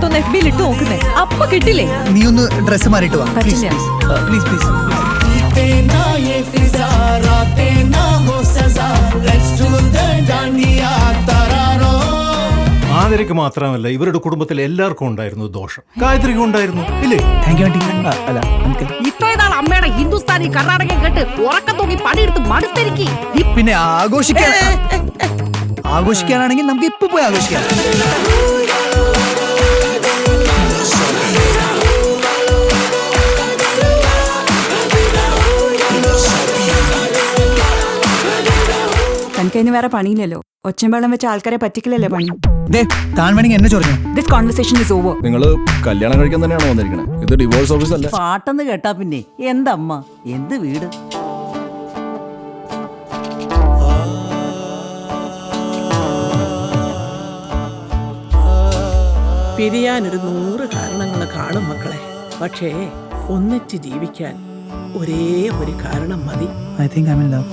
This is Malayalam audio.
എടുത്തൊന്ന് FB യിൽ ഇട്ട് നോക്കുന്നേ, അപ്പൊ കിട്ടില്ലേ? നീ ഒന്ന് ഡ്രസ് മാറിയിട്ട് വാ. പറ്റില്ല. Please please. ആതിരയ്ക്ക് മാത്രമല്ല ഇവരുടെ കുടുംബത്തിൽ എല്ലാവർക്കും ഉണ്ടായിരുന്നു ദോഷം. ഗായത്രിക്കും ഉണ്ടായിരുന്നു ഇല്ലേ? Thank you aunty. അല്ല അങ്കിൾ. ഇത്രയും നാൾ അമ്മയുടെ ഹിന്ദുസ്ഥാനി കർണാടക കേട്ട് ഉറക്കം തൂങ്ങി പണിയെടുത്ത് മടുത്തിരിക്കി. പിന്നെ ആഘോഷിക്കാനാണെങ്കിൽ നമുക്ക് ഇപ്പൊ പോയി ആഘോഷിക്കാം. തനിക്കതിന് വേറെ പണിയില്ലല്ലോ. ഒച്ചമ്പേളം വെച്ച ആൾക്കാരെ പറ്റിക്കില്ലല്ലേ പണി. താൻ വേണമെങ്കിൽ എന്നെ ചൊറിഞ്ഞു. This conversation is over. നിങ്ങള് കല്യാണം കഴിക്കാൻ തന്നെയാണോ വന്നിരിക്കണേ? ഇത് ഡിവോഴ്സ് ഓഫീസ് അല്ല. പാട്ടെന്ന് കേട്ടാ പിന്നെ എന്തമ്മ എന്ത് വീട്. പിരിയാനൊരു 100 കാരണങ്ങൾ കാണും മക്കളെ. പക്ഷേ ഒന്നിച്ച് ജീവിക്കാൻ ഒരേ ഒരു കാരണം മതി. I think I'm in love.